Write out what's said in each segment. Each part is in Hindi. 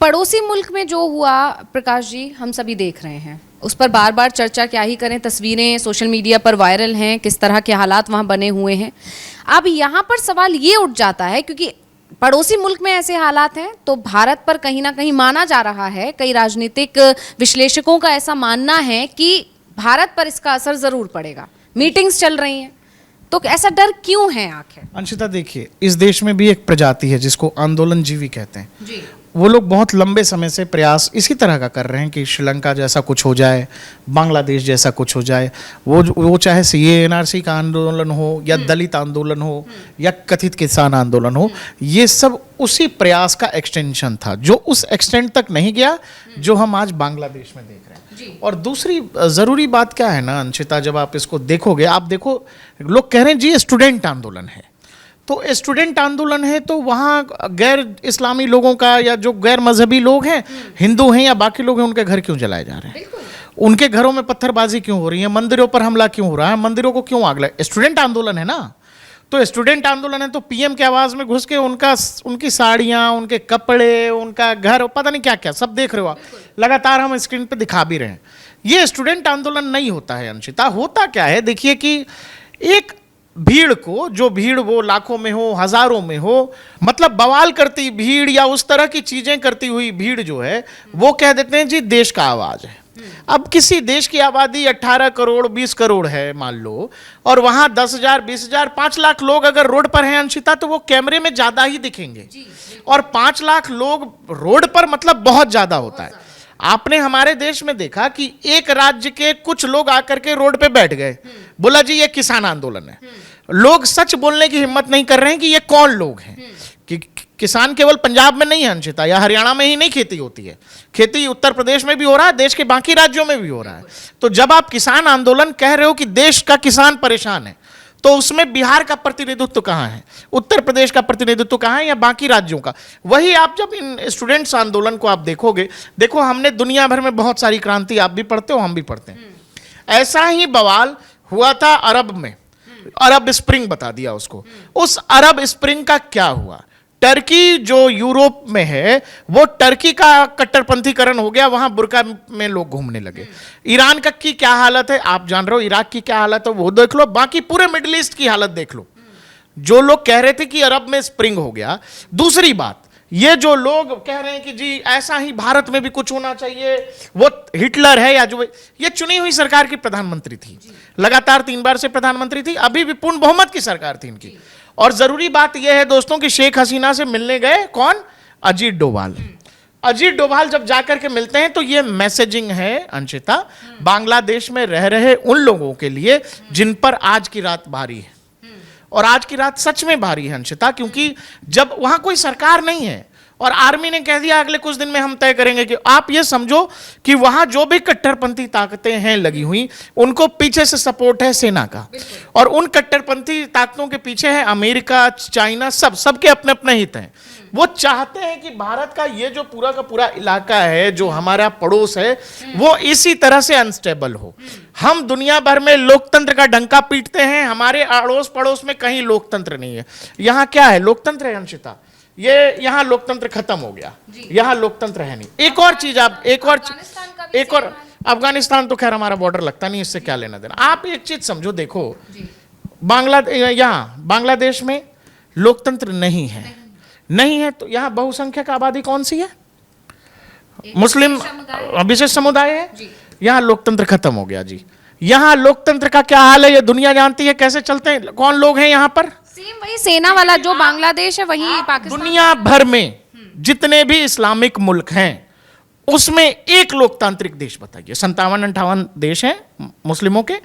पड़ोसी मुल्क में जो हुआ प्रकाश जी, हम सभी देख रहे हैं, उस पर बार बार चर्चा क्या ही करें, तस्वीरें सोशल मीडिया पर वायरल हैं, किस तरह के हालात वहाँ बने हुए हैं। अब यहाँ पर सवाल ये उठ जाता है, क्योंकि पड़ोसी मुल्क में ऐसे हालात हैं तो भारत पर कहीं ना कहीं माना जा रहा है, कई राजनीतिक विश्लेषकों का ऐसा मानना है कि भारत पर इसका असर ज़रूर पड़ेगा। मीटिंग्स चल रही हैं, तो ऐसा डर क्यों है आखिर? अंशिता, देखिए, इस देश में भी एक प्रजाति है जिसको आंदोलनजीवी कहते हैं जी। वो लोग बहुत लंबे समय से प्रयास इसी तरह का कर रहे हैं कि श्रीलंका जैसा कुछ हो जाए, बांग्लादेश जैसा कुछ हो जाए। वो चाहे सीए एनआरसी का आंदोलन हो या दलित आंदोलन हो या कथित किसान आंदोलन हो, ये सब उसी प्रयास का एक्सटेंशन था जो उस एक्सटेंट तक नहीं गया जो हम आज बांग्लादेश में देख रहे हैं। और दूसरी ज़रूरी बात क्या है ना अंशिता, जब आप इसको देखोगे, आप देखो लोग कह रहे हैं जी स्टूडेंट आंदोलन है, तो स्टूडेंट आंदोलन है तो वहाँ गैर इस्लामी लोगों का या जो गैर मजहबी लोग हैं, हिंदू हैं या बाकी लोग हैं, उनके घर क्यों जलाए जा रहे हैं? उनके घरों में पत्थरबाजी क्यों हो रही है? मंदिरों पर हमला क्यों हो रहा है? मंदिरों को क्यों आग लगा? स्टूडेंट आंदोलन है ना। तो स्टूडेंट आंदोलन है तो पीएम के आवाज में घुस के उनकी साड़ियाँ, उनके कपड़े, उनका घर, पता नहीं क्या क्या सब देख रहे हो आप, लगातार हम स्क्रीन पे दिखा भी रहे हैं। ये स्टूडेंट आंदोलन नहीं होता है अंशिता। होता क्या है, देखिए कि एक भीड़ को, जो भीड़ वो लाखों में हो, हजारों में हो, मतलब बवाल करती भीड़ या उस तरह की चीजें करती हुई भीड़ जो है, वो कह देते हैं जी देश का आवाज है। अब किसी देश की आबादी 18 करोड़ 20 करोड़ है मान लो, और वहां 10,000 20,000 5 लाख लोग अगर रोड पर हैं अंशिता, तो वो कैमरे में ज्यादा ही दिखेंगे। और 5 लाख लोग रोड पर मतलब बहुत ज्यादा होता है। आपने हमारे देश में देखा कि एक राज्य के कुछ लोग आकर के रोड पे बैठ गए, बोला जी ये किसान आंदोलन है। लोग सच बोलने की हिम्मत नहीं कर रहे हैं कि ये कौन लोग हैं। कि किसान केवल पंजाब में नहीं है अंशिता, या हरियाणा में ही नहीं खेती होती है, खेती उत्तर प्रदेश में भी हो रहा है, देश के बाकी राज्यों में भी हो रहा है। तो जब आप किसान आंदोलन कह रहे हो कि देश का किसान परेशान है, तो उसमें बिहार का प्रतिनिधित्व कहाँ है, उत्तर प्रदेश का प्रतिनिधित्व कहाँ है, या बाकी राज्यों का? वही आप जब इन स्टूडेंट्स आंदोलन को आप देखोगे, देखो हमने दुनिया भर में बहुत सारी क्रांति, आप भी पढ़ते हो हम भी पढ़ते हैं, ऐसा ही बवाल हुआ था अरब में। अरब स्प्रिंग बता दिया उसको। उस अरब स्प्रिंग का क्या हुआ? टर्की जो यूरोप में है, वो टर्की का कट्टरपंथीकरण हो गया, वहां बुर्का में लोग घूमने लगे। ईरान का की क्या हालत है आप जान रहे हो, इराक की क्या हालत है वो देख लो, बाकी पूरे मिडिल ईस्ट की हालत देख लो। जो लोग कह रहे थे कि अरब में स्प्रिंग हो गया। दूसरी बात, ये जो लोग कह रहे हैं कि जी ऐसा ही भारत में भी कुछ होना चाहिए, वो हिटलर है, या जो ये चुनी हुई सरकार की प्रधानमंत्री थी, लगातार 3 बार से प्रधानमंत्री थी, अभी भी पूर्ण बहुमत की सरकार थी इनकी। और जरूरी बात यह है दोस्तों कि शेख हसीना से मिलने गए कौन? अजीत डोभाल। अजीत डोभाल जब जाकर के मिलते हैं तो ये मैसेजिंग है अंशिता, बांग्लादेश में रह रहे उन लोगों के लिए जिन पर आज की रात भारी है। और आज की रात सच में भारी है अंशिता, क्योंकि जब वहां कोई सरकार नहीं है और आर्मी ने कह दिया अगले कुछ दिन में हम तय करेंगे, कि आप ये समझो कि वहां जो भी कट्टरपंथी ताकतें हैं लगी हुई, उनको पीछे से सपोर्ट है सेना का, और उन कट्टरपंथी ताकतों के पीछे है अमेरिका, चाइना, सबके अपने अपने हित हैं। वो चाहते हैं कि भारत का ये जो पूरा का पूरा इलाका है, जो हमारा पड़ोस है, वो इसी तरह से अनस्टेबल हो। हम दुनिया भर में लोकतंत्र का डंका पीटते हैं, हमारे अड़ोस पड़ोस में कहीं लोकतंत्र नहीं है। यहाँ क्या है? लोकतंत्र है अंशिता। ये यहाँ लोकतंत्र खत्म हो गया, यहाँ लोकतंत्र है नहीं। एक और चीज आप, एक और अफगानिस्तान तो खैर हमारा बॉर्डर लगता नहीं, इससे क्या लेना देना। आप एक चीज समझो, देखो यहाँ बांग्लादेश में लोकतंत्र नहीं है, तो यहाँ बहुसंख्यक आबादी कौन सी है? मुस्लिम विशेष समुदाय है। यहाँ लोकतंत्र खत्म हो गया जी। यहाँ लोकतंत्र का क्या हाल है ये दुनिया जानती है, कैसे चलते हैं, कौन लोग हैं यहाँ पर? सेम वही सेना वाला जो बांग्लादेश है, वही पाकिस्तान। दुनिया भर में जितने भी इस्लामिक मुल्क हैं, उसमें एक लोकतांत्रिक देश बताइए। 57-58 देश हैं मुस्लिमों के,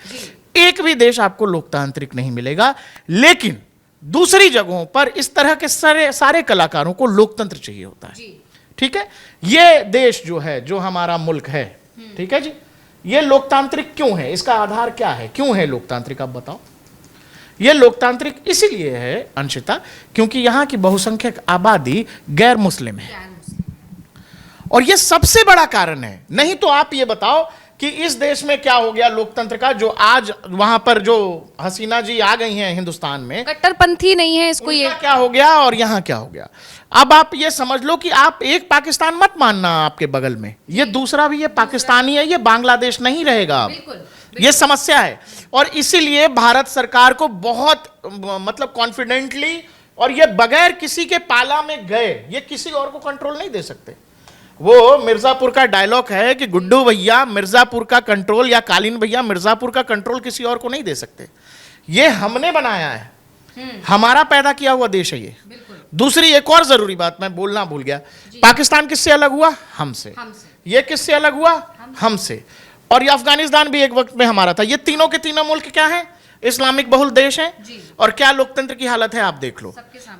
एक भी देश आपको लोकतांत्रिक नहीं मिलेगा। लेकिन दूसरी जगहों पर इस तरह के सारे कलाकारों को लोकतंत्र चाहिए होता है। ठीक है, ये देश जो है, जो हमारा मुल्क है, ठीक है जी, ये लोकतांत्रिक क्यों है? इसका आधार क्या है? क्यों है लोकतांत्रिक, आप बताओ। ये लोकतांत्रिक इसीलिए है अंशिता, क्योंकि यहाँ की बहुसंख्यक आबादी गैर मुस्लिम है, और ये सबसे बड़ा कारण है। नहीं तो आप ये बताओ कि इस देश में क्या हो गया लोकतंत्र का, जो आज वहां पर जो हसीना जी आ गई हैं हिंदुस्तान में, कट्टरपंथी नहीं है इसको, ये उनका क्या हो गया और यहां क्या हो गया। अब आप ये समझ लो कि आप एक पाकिस्तान मत मानना आपके बगल में, ये दूसरा भी ये पाकिस्तानी है, ये बांग्लादेश नहीं रहेगा अब। ये समस्या है और इसीलिए भारत सरकार को बहुत मतलब कॉन्फिडेंटली और ये बगैर किसी के पाला में गए, ये किसी और को कंट्रोल नहीं दे सकते। वो मिर्जापुर का डायलॉग है कि गुड्डू भैया मिर्जापुर का कंट्रोल या कालीन भैया मिर्जापुर का कंट्रोल किसी और को नहीं दे सकते। ये हमने बनाया है, हमारा पैदा किया हुआ देश है ये। दूसरी एक और जरूरी बात मैं बोलना भूल गया, पाकिस्तान किससे अलग हुआ? हमसे। ये किससे अलग हुआ? हमसे। और ये अफगानिस्तान भी एक वक्त में हमारा था। ये तीनों के तीनों मुल्क क्या हैं? इस्लामिक बहुल देश हैं। और क्या लोकतंत्र की हालत है आप देख लो।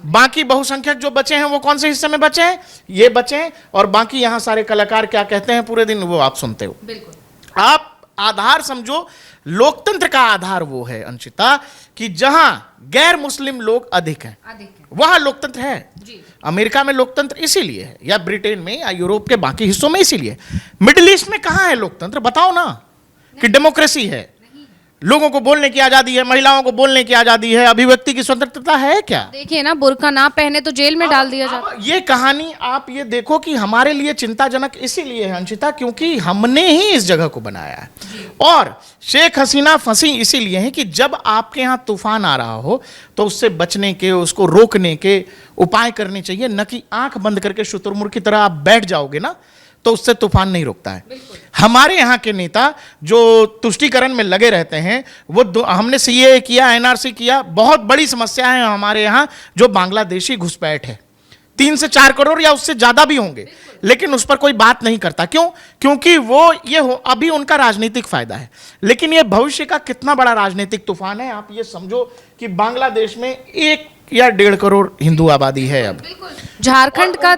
बाकी बहुसंख्यक जो बचे हैं वो कौन से हिस्से में बचे हैं? ये बचे हैं। और बाकी यहां सारे कलाकार क्या कहते हैं पूरे दिन, वो आप सुनते हो। आप आधार समझो, लोकतंत्र का आधार वो है अंशिता कि जहां गैर मुस्लिम लोग अधिक हैं वहां लोकतंत्र है। अमेरिका में लोकतंत्र इसीलिए है, या ब्रिटेन में या यूरोप के बाकी हिस्सों में इसीलिए। मिडिल ईस्ट में कहां है लोकतंत्र? बताओ ना कि डेमोक्रेसी है, लोगों को बोलने की आजादी है, महिलाओं को बोलने की आजादी है, अभिव्यक्ति की स्वतंत्रता है क्या? देखिए ना, बुर्का ना पहने तो जेल में डाल दिया जाता। ये कहानी आप ये देखो कि हमारे लिए चिंताजनक इसीलिए है अंशिता क्योंकि हमने ही इस जगह को बनाया है। और शेख हसीना फंसी इसीलिए है कि जब आपके यहाँ तूफान आ रहा हो तो उससे बचने के, उसको रोकने के उपाय करने चाहिए, न कि आंख बंद करके शुतुरमुर्ग की तरह आप बैठ जाओगे ना तो उससे तूफान नहीं रुकता है। हमारे यहाँ के नेता जो तुष्टीकरण में लगे रहते हैं, वो हमने सीएए किया, एनआरसी किया, बहुत बड़ी समस्या है हमारे यहाँ जो बांग्लादेशी घुसपैठ है। 3 से 4 करोड़ या उससे ज्यादा भी होंगे, लेकिन उस पर कोई बात नहीं करता। क्यों? क्योंकि वो अभी उनका राजनीतिक फायदा है, लेकिन ये भविष्य का कितना बड़ा राजनीतिक तूफान है। आप ये समझो कि बांग्लादेश में 1 या 1.5 करोड़ हिंदू आबादी है अब। झारखंड का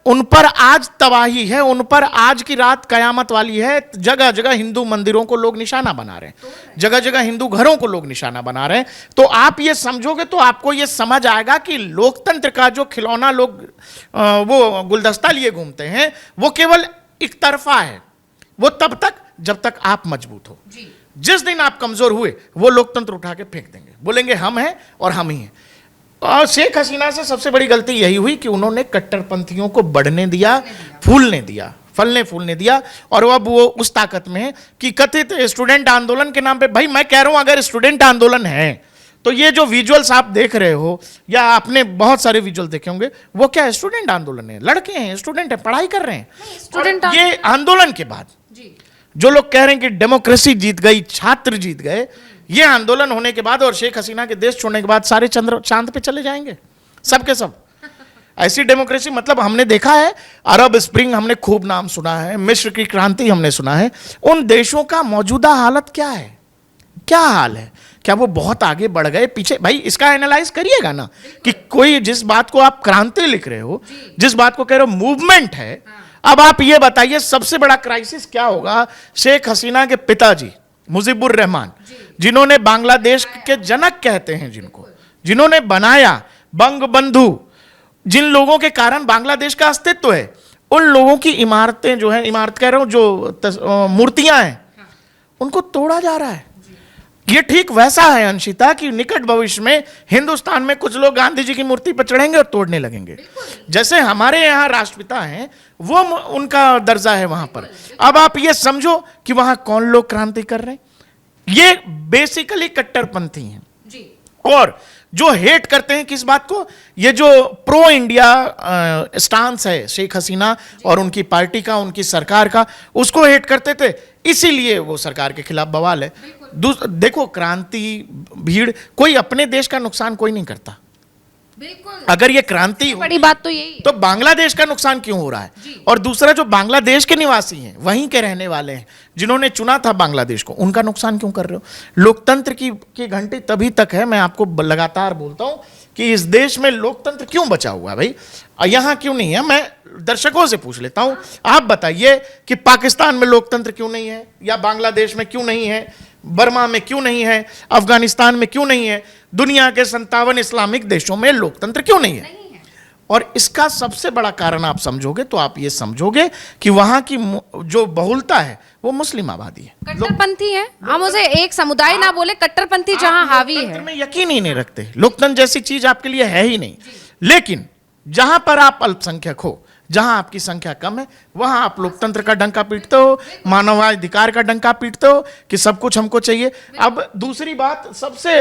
उन पर आज तबाही है, उन पर आज की रात कयामत वाली है। जगह जगह हिंदू मंदिरों को लोग निशाना बना रहे हैं, जगह जगह हिंदू घरों को लोग निशाना बना रहे हैं। तो आप ये समझोगे तो आपको ये समझ आएगा कि लोकतंत्र का जो खिलौना लोग वो गुलदस्ता लिए घूमते हैं वो केवल एक तरफा है। वो तब तक जब तक आप मजबूत हो। जिस दिन आप कमजोर हुए वो लोकतंत्र उठा के फेंक देंगे, बोलेंगे हम हैं और हम ही हैं। और शेख हसीना से सबसे बड़ी गलती यही हुई कि उन्होंने कट्टरपंथियों को बढ़ने दिया, फूलने दिया, फलने फूलने दिया। और अब वो उस ताकत में है कि कथित स्टूडेंट आंदोलन के नाम पे, भाई मैं कह रहा हूं अगर स्टूडेंट आंदोलन है तो ये जो विजुअल्स आप देख रहे हो या आपने बहुत सारे विजुअल देखे होंगे, वो क्या स्टूडेंट आंदोलन है? लड़के हैं, स्टूडेंट है, पढ़ाई कर रहे हैं। स्टूडेंट ये आंदोलन के बाद जो लोग कह रहे हैं कि डेमोक्रेसी जीत गई, छात्र जीत गए, ये आंदोलन होने के बाद और शेख हसीना के देश छोड़ने के बाद सारे चांद पे चले जाएंगे, सब के सब। ऐसी डेमोक्रेसी मतलब हमने देखा है, अरब स्प्रिंग हमने खूब नाम सुना है, मिस्र की क्रांति हमने सुना है। उन देशों का मौजूदा हालत क्या है? क्या हाल है? क्या वो बहुत आगे बढ़ गए, पीछे? भाई इसका एनालाइज करिएगा ना कि कोई जिस बात को आप क्रांति लिख रहे हो, जिस बात को कह रहे हो मूवमेंट है। अब आप ये बताइए सबसे बड़ा क्राइसिस क्या होगा? शेख हसीना के पिताजी मुजीबुर रहमान, जिन्होंने बांग्लादेश के जनक कहते हैं, जिन्होंने बनाया बंग बंधु, जिन लोगों के कारण बांग्लादेश का अस्तित्व है, उन लोगों की इमारतें जो है, इमारत कह रहा हूं, जो मूर्तियां हैं, उनको तोड़ा जा रहा है। ये ठीक वैसा है अंशिता कि निकट भविष्य में हिंदुस्तान में कुछ लोग गांधी जी की मूर्ति पर चढ़ेंगे और तोड़ने लगेंगे। जैसे हमारे यहाँ राष्ट्रपिता हैं, वो उनका दर्जा है वहां पर। अब आप ये समझो कि वहां कौन लोग क्रांति कर रहे हैं? ये बेसिकली कट्टरपंथी हैं और जो हेट करते हैं किस बात को? ये जो प्रो इंडिया स्टांस है शेख हसीना और उनकी पार्टी का, उनकी सरकार का, उसको हेट करते थे, इसीलिए वो सरकार के खिलाफ बवाल है। देखो क्रांति, भीड़, कोई अपने देश का नुकसान कोई नहीं करता। अगर ये क्रांति बड़ी बात तो यही तो बांग्लादेश का नुकसान क्यों हो रहा है? और दूसरा, जो बांग्लादेश के निवासी हैं, वहीं के रहने वाले हैं, जिन्होंने चुना था बांग्लादेश को, उनका नुकसान क्यों कर रहे हो? लोकतंत्र की घंटी तभी तक है, मैं आपको लगातार बोलता हूं कि इस देश में लोकतंत्र क्यों बचा हुआ है भाई, यहां क्यों नहीं है? मैं दर्शकों से पूछ लेता हूं, आप बताइए कि पाकिस्तान में लोकतंत्र क्यों नहीं है, या बांग्लादेश में क्यों नहीं है, बर्मा में क्यों नहीं है, अफगानिस्तान में क्यों नहीं है, दुनिया के 57 इस्लामिक देशों में लोकतंत्र क्यों नहीं है? और इसका सबसे बड़ा कारण आप समझोगे तो आप ये समझोगे कि वहां की जो बहुलता है वो मुस्लिम आबादी है। कट्टरपंथी है, हम उसे एक समुदाय ना बोले, कट्टरपंथी जहां हावी है। लोकतंत्र में यकीन ही नहीं रखते, लोकतंत्र जैसी चीज आपके लिए है ही नहीं। लेकिन जहां पर आप अल्पसंख्यक हो, जहां आपकी संख्या कम है, वहां आप लोकतंत्र का डंका पीटते हो, मानवाधिकार का डंका पीटते हो कि सब कुछ हमको चाहिए। अब दूसरी बात, सबसे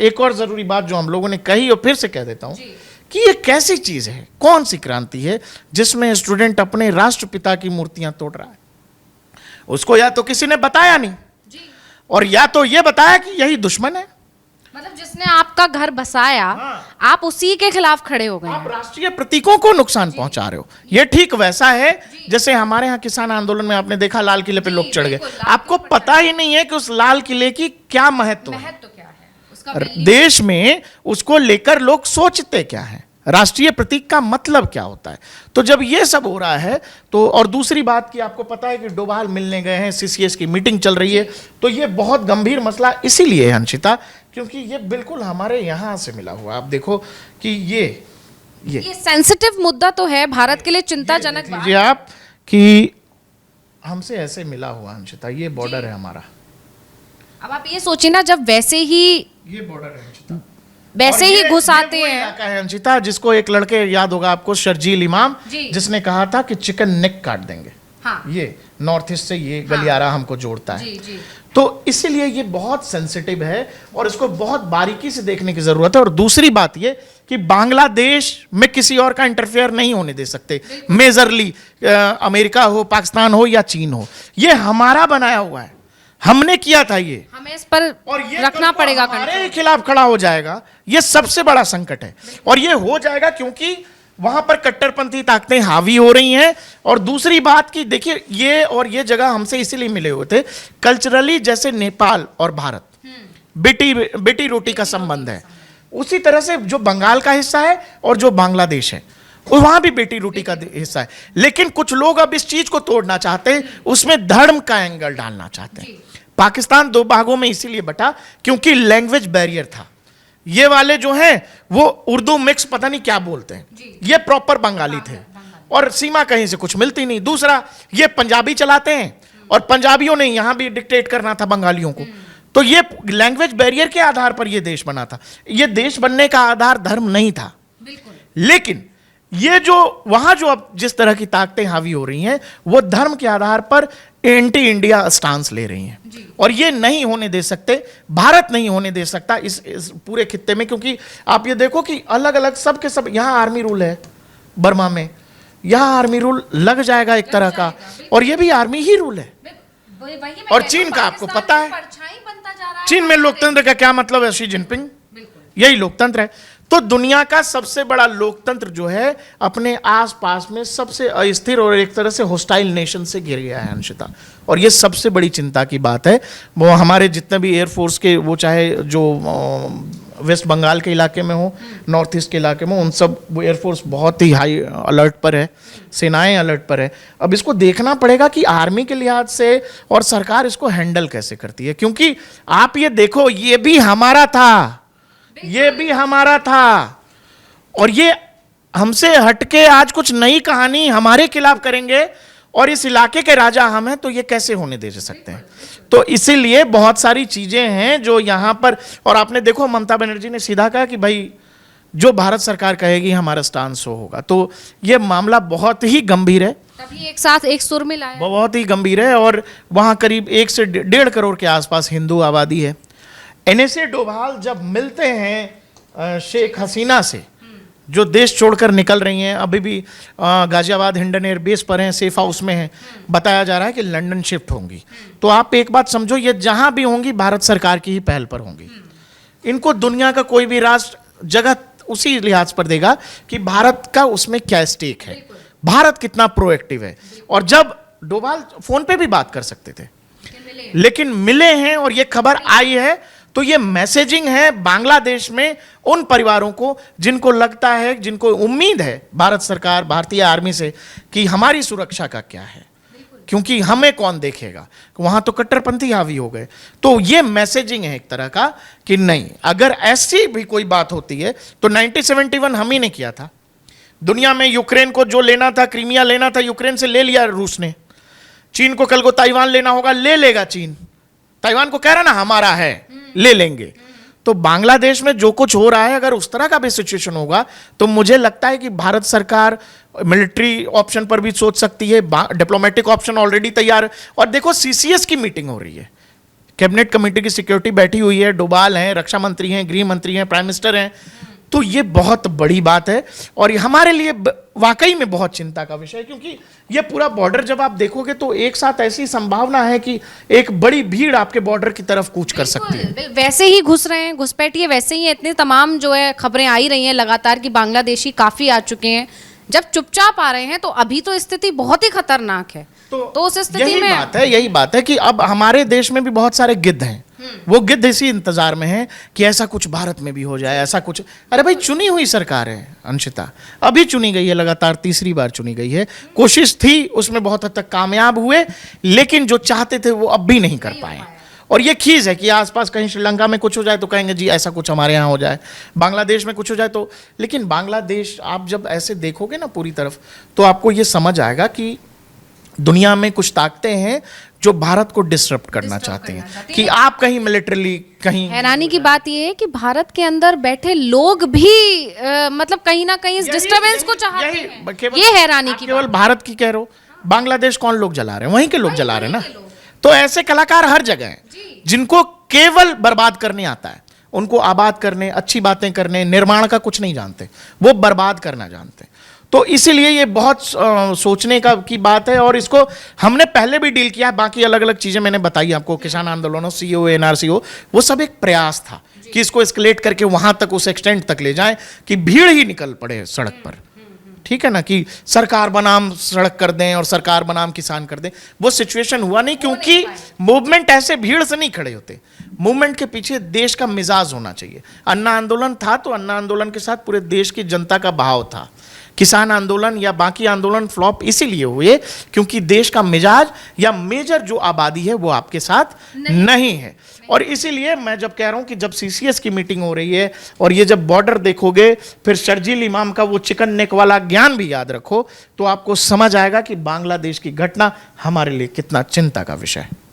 एक और जरूरी बात जो हम लोगों ने कही और फिर से कह देता हूं कि ये कैसी चीज है, कौन सी क्रांति है जिसमें स्टूडेंट अपने राष्ट्रपिता की मूर्तियां तोड़ रहा है। उसको या तो किसी ने बताया नहीं और या तो ये बताया कि यही दुश्मन है। मतलब जिसने आपका घर बसाया, आप उसी के खिलाफ खड़े हो गए। आप राष्ट्रीय प्रतीकों को नुकसान पहुंचा रहे हो। ये ठीक वैसा है जैसे हमारे यहाँ किसान आंदोलन में आपने देखा लाल किले पे लोग चढ़ गए, आपको पता ही नहीं है कि उस लाल किले की क्या महत्व है, क्या है उसका देश में उसको लेकर लोग सोचते क्या है, राष्ट्रीय प्रतीक का मतलब क्या होता है। तो जब ये सब हो रहा है तो, और दूसरी बात कि आपको पता है कि डोभाल मिलने गए हैं, सीसीएस की मीटिंग चल रही है, तो ये बहुत गंभीर मसला इसीलिए है अंशिता, क्योंकि ये बिल्कुल हमारे यहां से मिला हुआ। आप देखो कि ये सेंसिटिव मुद्दा तो है, भारत के लिए चिंताजनक बात। लीजिए आप कि हमसे ऐसे मिला हुआ अंशिता, ये बॉर्डर है हमारा। अब आप ये सोचिए ना, जब वैसे ही ये बॉर्डर है अंशिता, वैसे ही घुस आते ये वो हैं। इलाका है अंशिता जिसको एक लड़के, याद होगा आपको, शर्जील इमाम, जिसने कहा था कि चिकन नेक काट देंगे। हाँ। ये नॉर्थ ईस्ट से ये गलियारा हमको जोड़ता है। जी। तो इसीलिए ये बहुत सेंसिटिव है और इसको बहुत बारीकी से देखने की जरूरत है। और दूसरी बात ये कि बांग्लादेश में किसी और का इंटरफेयर नहीं होने दे सकते, मेजरली अमेरिका हो, पाकिस्तान हो या चीन हो, ये हमारा बनाया हुआ है, हमने किया था ये, हमें इस पर और ये रखना पड़ेगा, हमारे खिलाफ खड़ा हो जाएगा। ये सबसे बड़ा संकट है और ये हो जाएगा क्योंकि वहां पर कट्टरपंथी ताकतें हावी हो रही हैं। और दूसरी बात कि देखिए ये और ये जगह हमसे इसीलिए मिले हुए थे कल्चरली, जैसे नेपाल और भारत बेटी रोटी का संबंध है, उसी तरह से जो बंगाल का हिस्सा है और जो बांग्लादेश है वहां भी बेटी रोटी का हिस्सा है। लेकिन कुछ लोग अब इस चीज को तोड़ना चाहते हैं, उसमें धर्म का एंगल डालना चाहते हैं। पाकिस्तान दो भागों में इसीलिए बटा क्योंकि लैंग्वेज बैरियर था। ये वाले जो हैं वो उर्दू मिक्स पता नहीं क्या बोलते हैं, ये प्रॉपर बंगाली थे और सीमा कहीं से कुछ मिलती नहीं। दूसरा, ये पंजाबी चलाते हैं और पंजाबियों ने यहां भी डिक्टेट करना था बंगालियों को, तो ये लैंग्वेज बैरियर के आधार पर ये देश बना था। ये देश बनने का आधार धर्म नहीं था। लेकिन ये जो वहां जो अब जिस तरह की ताकतें हावी हो रही हैं वो धर्म के आधार पर एंटी इंडिया स्टांस ले रही हैं और ये नहीं होने दे सकते, भारत नहीं होने दे सकता इस पूरे खित्ते में। क्योंकि आप ये देखो कि अलग अलग सब के सब, यहां आर्मी रूल है बर्मा में, यहां आर्मी रूल लग जाएगा एक तरह का, और ये भी आर्मी ही रूल है। और चीन का आपको पता है, चीन में लोकतंत्र का क्या मतलब है, शी जिनपिंग, यही लोकतंत्र है। तो दुनिया का सबसे बड़ा लोकतंत्र जो है अपने आसपास में सबसे अस्थिर और एक तरह से होस्टाइल नेशन से घिर गया है अंशिता, और ये सबसे बड़ी चिंता की बात है। वो हमारे जितने भी एयरफोर्स के, वो चाहे जो वेस्ट बंगाल के इलाके में हो, नॉर्थ ईस्ट के इलाके में, उन सब वो एयरफोर्स बहुत ही हाई अलर्ट पर है, सेनाएं अलर्ट पर है। अब इसको देखना पड़ेगा कि आर्मी के लिहाज से और सरकार इसको हैंडल कैसे करती है, क्योंकि आप ये देखो ये भी हमारा था, ये भी हमारा था, और ये हमसे हटके आज कुछ नई कहानी हमारे खिलाफ करेंगे और इस इलाके के राजा हम हैं, तो ये कैसे होने दे सकते हैं। तो इसीलिए बहुत सारी चीजें हैं जो यहां पर, और आपने देखो ममता बनर्जी ने सीधा कहा कि भाई जो भारत सरकार कहेगी हमारा स्टांस होगा। तो ये मामला बहुत ही गंभीर है, तभी एक साथ एक सुर में लाया, बहुत ही गंभीर है। और वहां करीब 1 से 1.5 करोड़ के आसपास हिंदू आबादी है। NSA डोभाल जब मिलते हैं शेख हसीना से, जो देश छोड़कर निकल रही हैं, अभी भी गाजियाबाद हिंडन एयर बेस पर हैं, सेफ हाउस में हैं, बताया जा रहा है कि लंदन शिफ्ट होंगी। तो आप एक बात समझो, ये जहां भी होंगी भारत सरकार की ही पहल पर होंगी। इनको दुनिया का कोई भी राष्ट्र जगह उसी लिहाज पर देगा कि भारत का उसमें क्या स्टेक है, भारत कितना प्रोएक्टिव है। और जब डोभाल फोन पे भी बात कर सकते थे, लेकिन मिले हैं और ये खबर आई है, तो ये मैसेजिंग है बांग्लादेश में उन परिवारों को जिनको लगता है, जिनको उम्मीद है भारत सरकार, भारतीय आर्मी से कि हमारी सुरक्षा का क्या है, क्योंकि हमें कौन देखेगा, वहां तो कट्टरपंथी हावी हो गए। तो ये मैसेजिंग है एक तरह का कि नहीं, अगर ऐसी भी कोई बात होती है तो 1971 हम ही ने किया था, दुनिया में यूक्रेन को जो लेना था, क्रीमिया लेना था, यूक्रेन से ले लिया रूस ने। चीन को कल को ताइवान लेना होगा, ले लेगा चीन। ताइवान को कह रहा ना हमारा है, ले लेंगे। तो बांग्लादेश में जो कुछ हो रहा है, अगर उस तरह का भी सिचुएशन होगा तो मुझे लगता है कि भारत सरकार मिलिट्री ऑप्शन पर भी सोच सकती है, डिप्लोमेटिक ऑप्शन ऑलरेडी तैयार है। और देखो सीसीएस की मीटिंग हो रही है, कैबिनेट कमेटी की सिक्योरिटी बैठी हुई है, डोभाल हैं, रक्षा मंत्री हैं, गृह मंत्री हैं, प्राइम मिनिस्टर हैं। तो ये बहुत बड़ी बात है और ये हमारे लिए वाकई में बहुत चिंता का विषय है, क्योंकि ये पूरा बॉर्डर जब आप देखोगे तो एक साथ ऐसी संभावना है कि एक बड़ी भीड़ आपके बॉर्डर की तरफ कूच कर सकती है। वैसे ही घुस रहे हैं, घुसपैठिए वैसे ही इतने तमाम जो है खबरें आई रही हैं लगातार कि बांग्लादेशी काफी आ चुके हैं। जब चुपचाप आ रहे हैं तो अभी तो स्थिति बहुत ही खतरनाक है। तो उस स्थिति में यही बात है कि अब हमारे देश में भी बहुत सारे गिद्ध हैं, वो गिद्ध इसी इंतजार में हैं कि ऐसा कुछ भारत में भी हो जाए, ऐसा कुछ। अरे भाई, चुनी हुई सरकार है अंशिता, अभी चुनी गई है, लगातार तीसरी बार चुनी गई है। कोशिश थी, उसमें बहुत हद तक कामयाब हुए, लेकिन जो चाहते थे वो अब भी नहीं कर पाए। और ये खीज है कि आसपास कहीं श्रीलंका में कुछ हो जाए तो कहेंगे जी ऐसा कुछ हमारे यहाँ हो जाए, बांग्लादेश में कुछ हो जाए तो। लेकिन बांग्लादेश आप जब ऐसे देखोगे ना पूरी तरफ, तो आपको ये समझ आएगा कि दुनिया में कुछ ताकतें हैं जो भारत को डिसरप्ट करना चाहते हैं कि आप कहीं मिलिटरीली कहीं। हैरानी की बात यह है कि भारत के अंदर बैठे लोग भी मतलब कहीं ना कहीं इस डिस्टरबेंस को चाहते हैं। ये हैरानी की केवल भारत की कह रहे हो, बांग्लादेश कौन लोग जला रहे हैं? वहीं के लोग जला रहे हैं ना। तो ऐसे कलाकार हर जगह हैं जिनको केवल बर्बाद करने आता है, उनको आबाद करने, अच्छी बातें करने, निर्माण का कुछ नहीं जानते, वो बर्बाद करना जानते हैं। तो इसीलिए ये बहुत सोचने की बात है और इसको हमने पहले भी डील किया। बाकी अलग अलग चीजें मैंने बताई आपको, किसान आंदोलनों, सीओ, एनआरसीओ, वो सब एक प्रयास था कि इसको एस्केलेट करके वहां तक, उस एक्सटेंट तक ले जाएं कि भीड़ ही निकल पड़े सड़क पर। ठीक है ना, कि सरकार बनाम सड़क कर दें और सरकार बनाम किसान कर दें। वो सिचुएशन हुआ नहीं, क्योंकि मूवमेंट ऐसे भीड़ से नहीं खड़े होते। मूवमेंट के पीछे देश का मिजाज होना चाहिए। अन्ना आंदोलन था तो अन्ना आंदोलन के साथ पूरे देश की जनता का भाव था। किसान आंदोलन या बाकी आंदोलन फ्लॉप इसीलिए हुए क्योंकि देश का मिजाज या मेजर जो आबादी है वो आपके साथ नहीं है। और इसीलिए मैं जब कह रहा हूं कि जब सीसीएस की मीटिंग हो रही है और ये जब बॉर्डर देखोगे, फिर शर्जील इमाम का वो चिकन नेक वाला ज्ञान भी याद रखो, तो आपको समझ आएगा कि बांग्लादेश की घटना हमारे लिए कितना चिंता का विषय है।